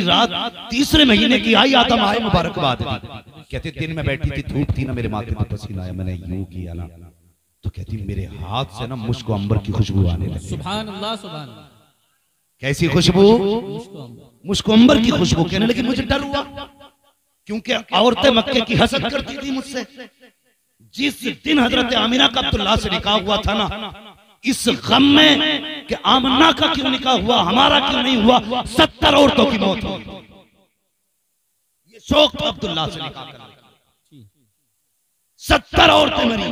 रात तीसरे महीने की आई, आदम आए, मुबारकबाद दी। कहते दिन में बैठी थी, धूप थी ना, मेरे माथे पे पसीना आया, मैंने यूं किया ना, तो कहती मेरे हाथ से ना मुश्क अंबर की खुशबू आने लगी। सुभान अल्लाह, सुभान अल्लाह। कैसी खुशबू? मुश्क अंबर की खुशबू। कहने लगी मुझे डर हुआ, क्योंकि औरतें मक्के की हसद करती थी मुझसे। जिस दिन हजरत आमिना का अब्दुल्लाह से निकाह हुआ था ना, इस गम में कि आमना का क्यों निकाह हुआ, हमारा क्यों नहीं हुआ, 70 औरतों की मौत हुई। ये शौक था अब्दुल्लाह से निकाह करने का। 70 औरतें मरी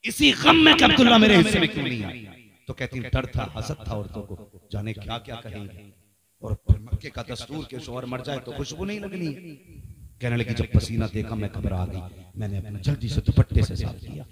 इसी गम में कि अब्दुल्लाह मेरे हिस्से में क्यों नहीं आई। तो कहती डर था, हसद था औरतों को, जाने क्या क्या कहेंगे। और फिर मक्के का दस्तूर के शौहर मर जाए तो खुशबू नहीं लगनी। कहने लगी जब पसीना देखा मैं घबरा गई, मैंने अपना जल्दी से दुपट्टे से साफ किया।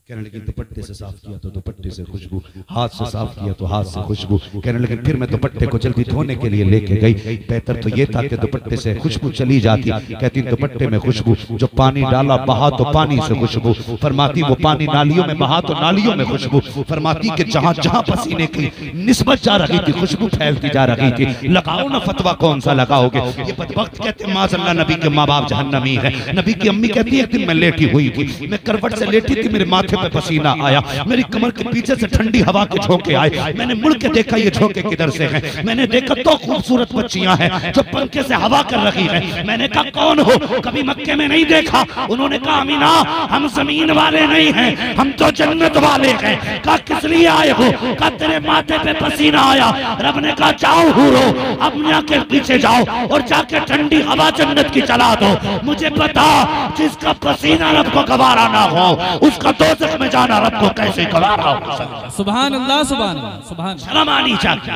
कहने लगी दुपट्टे से साफ किया तो दुपट्टे से खुशबू, हाथ से साफ किया तो हाथ से खुशबू। कहने लगी फिर मैं दुपट्टे को जल्दी धोने के लिए लेके गई। बेहतर तो ये था कि दुपट्टे से खुशबू चली जाती। कहती दुपट्टे में खुशबू, जो पानी डाला बहा तो पानी से खुशबू। फरमाती वो पानी नालियों में बहा तो नालियों में खुशबू। फरमाती कि जहां जहां पसीने की निस्बत जा रही थी खुशबू फैलती जा रही थी। लगाओ ना फतवा, कौन सा लगाओगे। ये बदबख्त कहते माज़अल्लाह नबी के माँ बाप जहन्नमी है। नबी की अम्मी कहती है एक दिन मैं लेटी हुई थी, मैं करवट से लेटी थी, मेरे माथे पे पसीना आया, मेरी कमर के पीछे से ठंडी हवा के झोंके आए। मैंने मुड़ के देखा ये झोंके किधर से हैं। मैंने देखा तो खूबसूरत बच्चियां हैं जो पंखे से हवा कर रही हैं। मैंने कहा कौन हो, कभी मक्के में नहीं देखा। उन्होंने कहा अमीना हम जमीन वाले नहीं हैं, हम तो जन्नत वाले हैं। कहा किस लिए आए हो। कहा तेरे माथे पे पसीना आया। रब ने कहा जाओ हूरो, अम्मा के पीछे जाओ और जाके ठंडी हवा जन्नत की चला दो। मुझे पता जिसका पसीना रब को गवारा ना हो उसका दोज़ख में जाना रब को कैसे गवारा हो। सुभान अल्लाह, सुभान अल्लाह, सुभान। शर्म आनी चाहिए।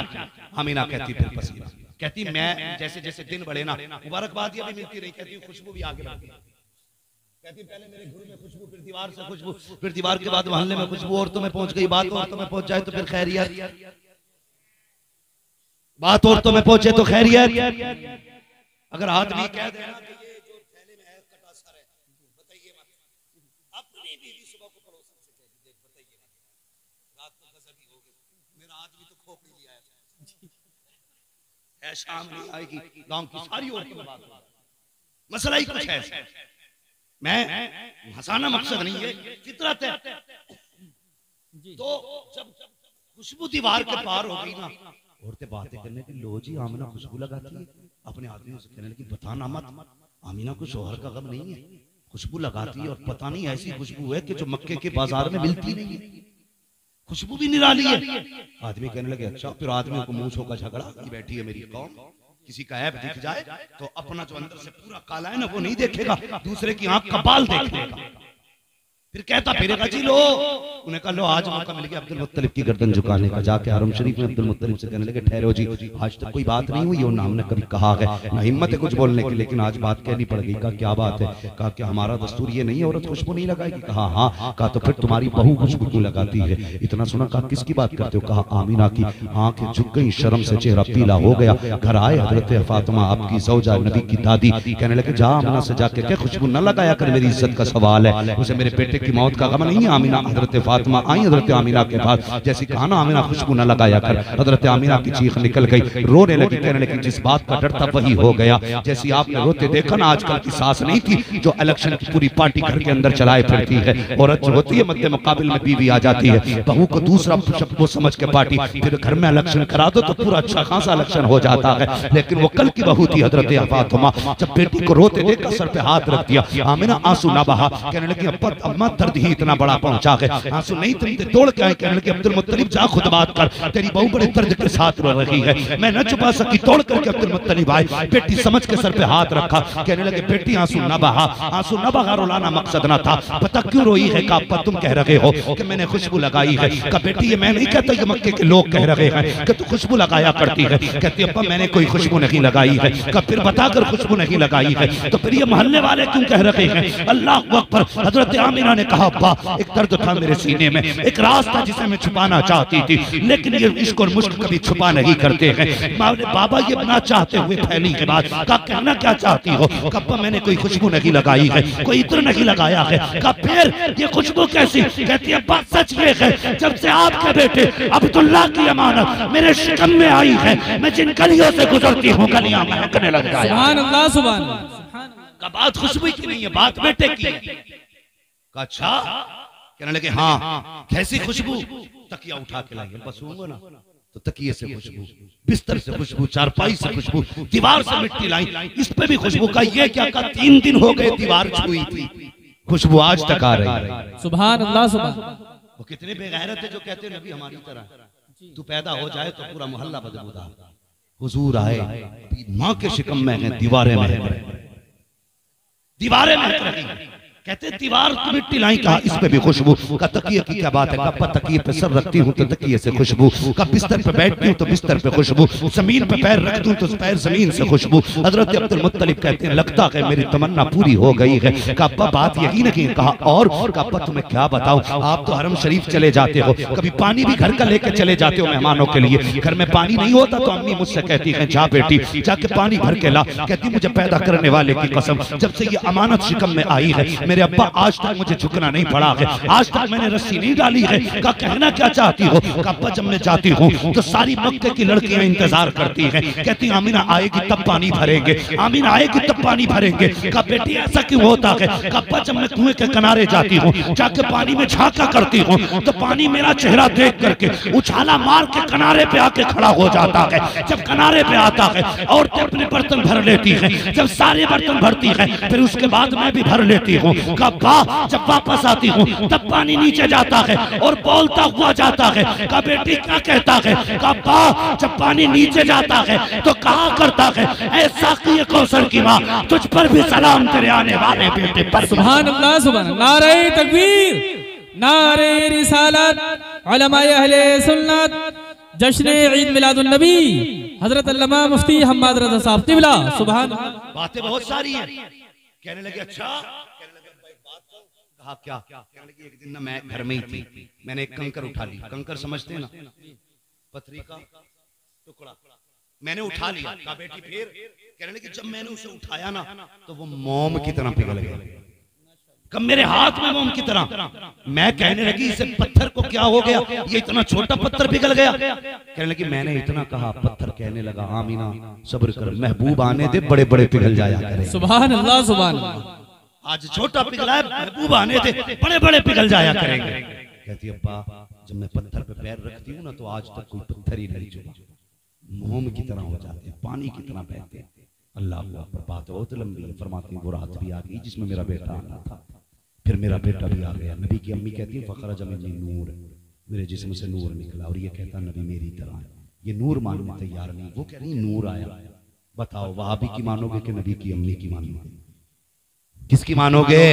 अमीना कहती फिर पसीना, कहती मैं जैसे जैसे दिन बढ़े ना, मुबारकबाद भी मिलती रही, कहती खुशबू भी आगे बढ़ती। कहती पहले मेरे घर में खुशबू, फिर दीवार से खुशबू, फिर दीवार के बाद मोहल्ले में खुशबू, औरतों में पहुंच गई। बात औरतों में पहुंच जाए तो फिर खैरियत, बात औरतों में पहुंचे तो खैरियत। अगर आदमी कह दे ना कि ये जो थैले में है कटा सर है, बताइए मत। अपनी बीवी सुबह को पड़ोसन से कह दी देख बताइए मत, रात को गजब ही होगी, मेरा आदमी तो खोपड़ी लिया है, शाम नहीं आएगी। गांव की सारी औरतों में बात होगी, मसला ही कुछ है। मैं हंसाना मकसद नहीं है, फितरत है। तो जब खुशबू दीवार के पार हो गई ना, औरतें बातें करने की, लो जी आमिना खुशबू लगाती है। अपने आदमियों से कहने लगी बताना मत, आमिना को शोहर का गम नहीं है, खुशबू लगाती है और पता नहीं ऐसी खुशबू है कि जो मक्के के बाजार में मिलती नहीं है, खुशबू भी निराली है। आदमी कहने लगे अच्छा। फिर आदमियों को मूंछों का झगड़ा की बैठी है मेरी कौम। किसी का ऐब दिख जाए तो अपना जो अंदर से पूरा काला है ना वो नहीं देखेगा, दूसरे की आंख का बाल देखेगा। फिर कहता फिरेगा जी लो। उन्हें कहा लो आज मौका मिल गया अब्दुल मुत्तलिब की गर्दन झुकाने का। जाके हरम शरीफ में अब्दुल मुत्तलिब से कहने लगे ठहरो जी, आज तक कोई बात नहीं हुई और ना हमने कभी कहा है, ना हिम्मत है कुछ बोलने की, लेकिन आज बात कहनी पड़ गई। कहा क्या बात है। कहा कि हमारा दस्तूर ये नहीं है औरत खुशबू नहीं लगाएगी। कहा हाँ। कहा तो फिर तुम्हारी बहू खुशबू क्यों लगाती है। इतना सुना। कहा किसकी बात करते हो। कहा आमीना की। आंखें झुक गई, शर्म से चेहरा पीला हो गया। घर आए हजरत फातिमा आपकी ज़ौजा नबी की दादी, कहने लगे जा आमीना से जाके क्या खुशबू न लगाया कर, मेरी इज्जत का सवाल है, उसे मेरे बेटे की मौत का गम नहीं। आमीना हजरत फातिमा आई, हजरत आमीना के पास जैसी कहा ना आमीना खुशबू न लगाया कर, हजरत आमीना की चीख निकल गई, रोने लगी। कहने लगी जिस बात का डर था वही हो गया। जैसी आपने रोते देखा ना, आजकल की सास नहीं थी जो इलेक्शन की पूरी पार्टी घर के अंदर चलाए फिरती है। औरत जो होती है मध्य मुकाबिल में बीवी आ जाती है, बहू को दूसरा वो समझ के पार्टी, फिर घर में इलेक्शन करा दो तो पूरा अच्छा खासा इलेक्शन हो जाता है। लेकिन वो कल की बहू थी हजरत फातिमा, जब बेटी को रोते देखा सर पे हाथ रख दिया, आमीना आंसू ना बहा। कहने लगी अम्मा दर्द ही इतना बड़ा पहुंचा गए, आंसू नहीं तुम तोड़ के आए। कहने लगे अब्दुल मुत्तलिब जा खुद बात कर, तेरी बहू बड़े दर्द के साथ रो रही है, मैं न छुपा सकी। तोड़ करके अब्दुल मुत्तलिब आए, बेटी समझ के सर पे हाथ रखा। कहने लगे बेटी आंसू न बहा, आंसू न बहा, रुलाना मकसद ना था, पता क्यों रोई है। का अब्बा तुम कह रहे हो कि मैंने खुशबू लगाई है। का बेटी ये मैं नहीं कहता, ये मक्के के लोग कह रहे हैं कि तू खुशबू लगाया करती है। कहती अब्बा मैंने कोई खुशबू नहीं लगाई है। का फिर बताकर खुशबू नहीं लगाई है तो फिर ये मोहल्ले वाले क्यों कह रहे हैं। अल्लाह अकबर। हजरत आमीना ने कहा अब्बा एक दर्द था मेरे सीने में, एक राज था जिसे मैं छुपाना चाहती थी, लेकिन ये इश्क और मुश्क कभी छुपा नहीं करते हैं। बाबा ये ना चाहते हुए फैली के बाद का कहना क्या चाहती हो? अब्बा मैंने कोई खुशबू नहीं लगाई है, कोई इत्र नहीं लगाया है। का फिर ये खुशबू कैसी? कहती है अब्बा सच ये है जब से आपके बेटे अब्दुल्ला की अमानत मेरे शिकम में आई है, मैं जिन गलियों से गुजरती हूँ गलियां महकने लग जाती हैं। सुभान अल्लाह सुभान अल्लाह। का बात खुशबू की नहीं है, बात बेटे की है। अच्छा कहने लगे हाँ कैसी खुशबू? तकिया उठा के लाइए, बस होंगे ना तो तकिए से खुशबू, बिस्तर से खुशबू, चारपाई से खुशबू, दीवार से मिट्टी लाई, इस पे भी खुशबू। का ये क्या का 3 दिन हो गए दीवार छुई थी, खुशबू आज तक आ रही है। सुभान अल्लाह सुभान। वो कितने बेगैरत है जो कहते हैं नबी हमारी तरह तू पैदा हो जाए तो पूरा मोहल्ला बदबूदार। हुजूर आए माँ के शिकम में है, दीवारें महक रही, दीवारें महक रही। कहते दीवार की मिट्टी लाई, कहा इस पे भी खुशबू। का तकिए की क्या बात है? कब तकिए पे सर रखती हूँ तो तकिए से खुशबू, कब बिस्तर पे बैठती हूँ तो बिस्तर पे खुशबू, जमीन पे पैर रखती हूँ तो पैर जमीन से खुशबू। हजरत अब्दुल मुत्तलिब कहते हैं लगता है मेरी तमन्ना पूरी हो गई है। कब्बा बात यही नहीं। कहा और कब्बा तुम्हें क्या बताऊं, आप तो हरम शरीफ चले जाते हो, कभी पानी भी घर का लेकर चले जाते हो मेहमानों के लिए। घर में पानी नहीं होता तो अम्मी मुझसे कहती है जा बेटी जाके पानी भर के ला। कहती मुझे पैदा करने वाले की कसम जब से ये अमानत शिकम में आई है मेरे अब्बा आज तक मुझे झुकना नहीं पड़ा है, आज तक मैंने रस्सी नहीं डाली है। का कहना क्या चाहती हो? कब्बा जब मैं जाती हूँ तो सारी मक्के की लड़कियां इंतजार करती हैं, कहती आमीना आएगी तब पानी भरेंगे, आमीना आएगी तब पानी भरेंगे। का बेटी ऐसा क्यों होता है? कब्बा जब मैं कुएं के किनारे जाती हूँ जाके पानी में झांका करती हूँ तो पानी मेरा चेहरा देख करके उछाला मार के किनारे पे आके खड़ा हो जाता है। जब किनारे पे आता है औरतें अपने बर्तन भर लेती हैं, जब सारे बर्तन भरती है फिर उसके बाद मैं भी भर लेती हूँ। जब वापस आती हूँ तब पानी नीचे जाता है और बोलता हुआ जाता है। का बेटी क्या कहता है? कब्बा जब पानी नीचे जाता है तो कहा करता है ऐसा कि कौसर की माँ तुझ पर भी सलाम तेरे आने वाले बेटे पर। सुभान अल्लाह सुभान अल्लाह। नारे तकबीर, नारे रिसालत, उलमाए अहले सुन्नत, जश्न ईद मिलादुन नबी हजरत अल्लामा मुफ्ती हम्माद रज़ा साहब क़िबला। सुभान। बातें बहुत सारी हैं। कहने लगे अच्छा कहा क्या? कहने लगी एक दिन ना मैं घर में ही थी, मैंने एक कंकर उठा लिया। कंकर समझते हैं ना, पथरी का टुकड़ा मैंने उठा लिया। कहा बेटी फिर? कहने लगी जब मैंने उसे उठाया ना तो वो मोम की तरह पिघल गया। कब मेरे हाथ में मोम की तरह। मैं कहने लगी इसे पत्थर को क्या हो गया, ये इतना छोटा पत्थर पिघल गया। कहने लगी मैंने इतना कहा, पत्थर कहने लगा आमीना सब्र कर, महबूब आने दे बड़े बड़े पिघल जाया करे। सुभान अल्लाह सुभान अल्लाह। आज छोटा पिघला है, महबूब आने दे बड़े बड़े पिघल जाया करेंगे। कहती अब्बा जब मैं पत्थर पे पैर रखती हूँ ना तो आज तक कोई पत्थर ही नहीं चुका, मोम की तरह हो जाते हैं, पानी की तरह बहते हैं। अल्लाह पर बात बहुत लंबी है। फरमाती वो रात भी आ गई जिसमें मेरा बेटा आना था, फिर मेरा बेटा भी आ गया। नबी की अम्मी कहती है फखरा जमीनी नूर, मेरे जिस्म से नूर निकला। और ये कहता नबी मेरी तरह है, ये नूर मानने तैयार नहीं। वो कह रही नूर आया। बताओ वहाबी की मानोगे कि नबी की अम्मी की मानोगे? किसकी मानोगे?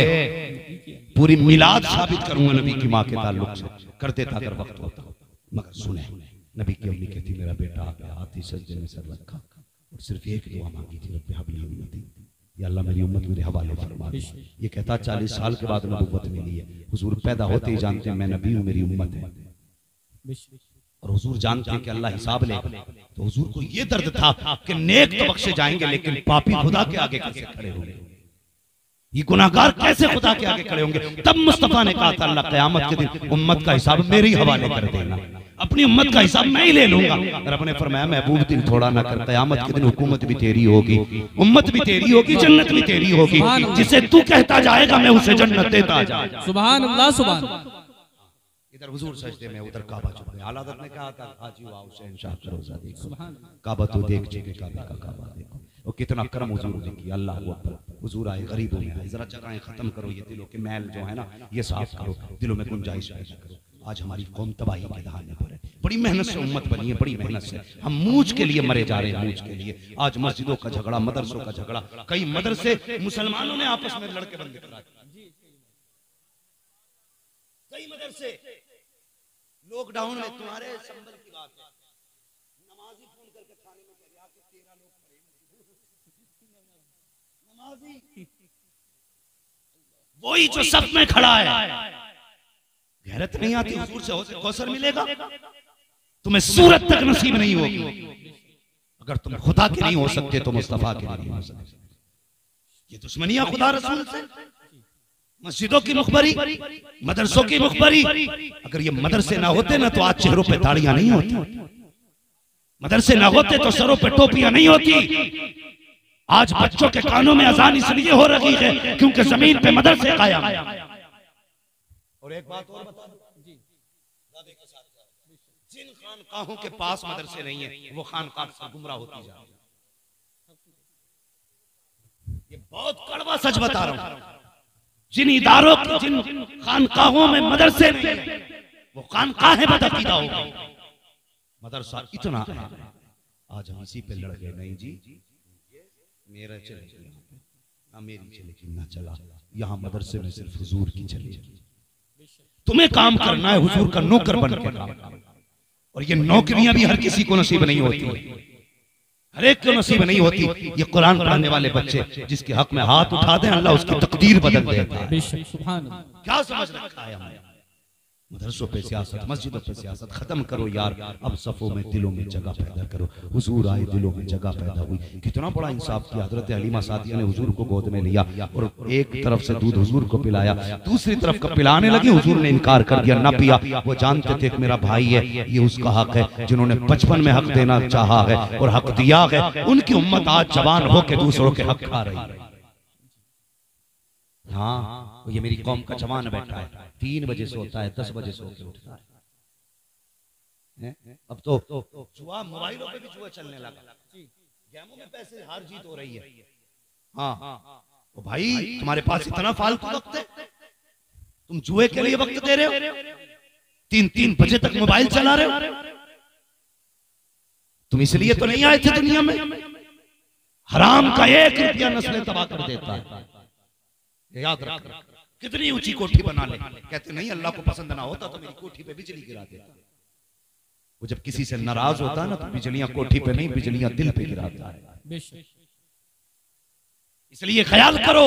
पूरी मिलाद साबित करूंगा नबी की माँ के ताल्लुक से, कर देता अगर वक्त होता। मगर सुने नबी की अम्मी कहती मेरा बेटा आ गया, हाथी सजदे में सर रखा और सिर्फ एक दुआ मांगी थी, रब्बी हबली उम्मती, या अल्लाह मेरी उम्मत मेरे हवाले फरमा दे। ये कहता 40 साल के बाद नबूवत मिली है। हुजूर पैदा होते ही जानते हैं मैं नबी हूँ, मेरी उम्मत है। और हुजूर जानते हैं कि अल्लाह हिसाब लेगा। तो हुजूर को ये दर्द था कि नेक तो बख्शे जाएंगे लेकिन पापी खुदा के आगे कैसे खड़े होंगे, ये गुनाहगार कैसे खुदा के आगे खड़े होंगे। तब मुस्तफा ने कहा था अल्लाह क़यामत के दिन उम्मत का हिसाब मेरे ही हवाले कर देना, अपनी उम्मत का हिसाब मैं ही ले लूंगा। रब ने फरमाया महबूब दिल थोड़ा ना कर, क़यामत के दिन हुकूमत भी तेरी होगी, उम्मत भी तेरी होगी, जन्नत भी तेरी होगी। जिसे तू कहता जाएगा मैं उसे जन्नत देता जाऊंगा। सुभान अल्लाह सुभान। इधर हुजूर सजदे में, उधर काबा चुप है। आला हज़रत ने कहा था हाजी वाह हुसैन शाह रोजा देखो, काबा तो देख चुके, काबे का काबा देखो। और कितना करम हुजूर ने किया। अल्लाह अकबर। हुजूर आए गरीबों में आए, जरा जगहें खत्म करो, ये दिलों के मैल जो है ना ये साफ करो, दिलों में गुंजाइश पैदा करो। आज हमारी कौम तबाही के दहाने पर है, बड़ी मेहनत से उम्मत बनी है, बड़ी मेहनत से। हम मूज के लिए मरे जा रहे हैं, मूज के लिए। आज मस्जिदों का झगड़ा, मदरसों का झगड़ा, कई मदरसे मुसलमानों ने आपस में लड़के बंद करा दिए। कई मदरसे लॉकडाउन में, तुम्हारे संबल की बात है, नमाजी फोन करके थाने में कह रहे आके 13 लोग खड़े नमाजी वही जो सब में खड़ा है। गैरत नहीं आती हुजूर से कौसर मिलेगा, तुम्हें सूरत तक नसीब नहीं होगी। अगर तुम खुदा के नहीं हो सकते तो मुस्तफा के नहीं हो सकते। ये दुश्मनियां खुदा रसूल से, मस्जिदों की मुखबरी, मदरसों की मुखबरी। अगर ये मदरसे ना होते ना तो आज चेहरों पे दाढ़ियां नहीं होती, मदरसे ना होते तो सरों पे टोपियां नहीं होती। आज बच्चों के कानों में अजान इसलिए हो रही है क्योंकि जमीन पे मदरसे कायम है। और एक बात और बता दूं, जिन खानकाहों के पास मदरसे नहीं है वो खानकाह से गुमराह होती जा रही है। ये बहुत कड़वा सच बता रहा हूं। जिन इदारों की, जिन खानकाहों में मदरसे नहीं है वो खानकाहें बदअकीदा हो गई। मदरसा इतना है, आज हम इसी पे लड़ गए। नहीं जी, मेरा चले ना मेरी चलेगी ना चला, यहाँ मदरसे में सिर्फ हुजूर की चलेगी। तुम्हें काम करना है हुजूर का नौकर बन के काम, और ये नौकरियां भी हर किसी को नसीब नहीं होती, हर एक को नसीब नहीं होती। ये कुरान पढ़ाने वाले बच्चे जिसके हक में हाथ उठा दें अल्लाह उसकी तकदीर बदल देता है। क्या समझ रखा है हमने? मदरसों पे सियासत, मस्जिदों पे सियासत खत्म करो यार। अब सफों में दिलों में जगह पैदा करो। हुजूर आए, दिलों में जगह पैदा हुई। कितना बड़ा इंसाफ किया। हजरत हलीमा सादिया ने हुजूर को गोद में लिया और एक तरफ से दूध हुजूर को पिलाया, दूसरी तरफ का पिलाने लगी, हुजूर ने इनकार कर दिया, ना पिया। वो जानते थे कि मेरा भाई है, ये उसका हक है। जिन्होंने बचपन में हक देना चाहा है और हक दिया है, उनकी उम्मत आज जवान होकर दूसरों के हक खा रही है। हाँ, ये मेरी कौम का जवान बैठा है, 3 बजे सोता है, 10 बजे सो के उठता है। अब तो जुआ, मोबाइलों पे भी जुआ चलने लगा, गेमों में पैसे हार जीत हो रही है। हाँ, तो भाई तुम्हारे पास इतना फालतू वक्त है, तुम जुए के लिए वक्त दे रहे हो, 3-3 बजे तक मोबाइल चला रहे हो। तुम इसलिए तो नहीं आए थे दुनिया में। हराम का 1 रुपया नस्लें तबाह कर देता है, याद रख। कितनी ऊंची कोठी बना ले, कहते नहीं अल्लाह को पसंद ना होता तो मेरी कोठी पे बिजली गिरा देता। वो जब किसी से नाराज होता है ना तो बिजलियां कोठी पे नहीं, बिजलियां दिल पे गिराता है। इसलिए ख्याल करो,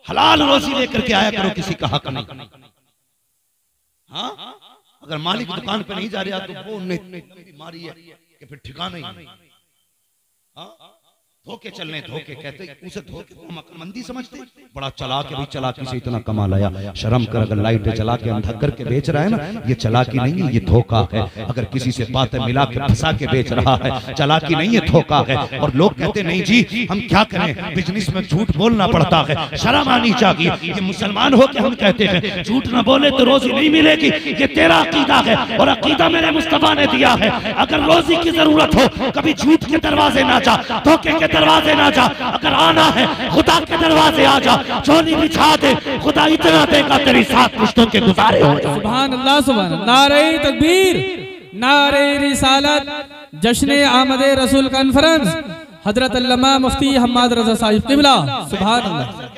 हलाल रोजी लेकर के आया करो, किसी का हक नहीं। हाँ, अगर मालिक दुकान पे नहीं जा रहा तो वो बीमारी है कि फिर ठिकाना ही नहीं। धोखे चलने, धोखे कहते, उसे धोखे को हम अक्लमंदी समझते। बड़ा चालाक है भाई, चालाकी से इतना कमा लाया। शर्म कर, अगर लाइट जला के अंधा करके बेच रहा है ना, ये चालाकी नहीं है, ये धोखा है। अगर किसी से बातें मिला के फंसा के बेच रहा है, चालाकी नहीं है, धोखा है। और लोग कहते नहीं जी हम क्या करें, बिजनेस में झूठ बोलना पड़ता है, शर्म आनी चाहिए। ये मुसलमान हो के हम कहते हैं झूठ ना बोले तो रोजी नहीं मिलेगी, ये तेरा अकीदा है और अकीदा मेरे मुस्तफा ने दिया है। अगर रोजी की जरूरत हो कभी झूठ के दरवाजे ना जा, धोखे के दरवाजे ना जा। अगर आना है खुदा के दरवाजे आ जा, चोली बिछा दे, खुदा इतना देगा तेरी 7 पुश्तों के गुजारे हो। सुभान अल्लाह, सुभान अल्लाह। नारे तकबीर, नारे रिसालत, जश्न आमद रसूल कॉन्फ्रेंस, हजरत अल्लामा मुफ्ती हम्माद रज़ा साहिब क़िबला। सुभान अल्लाह।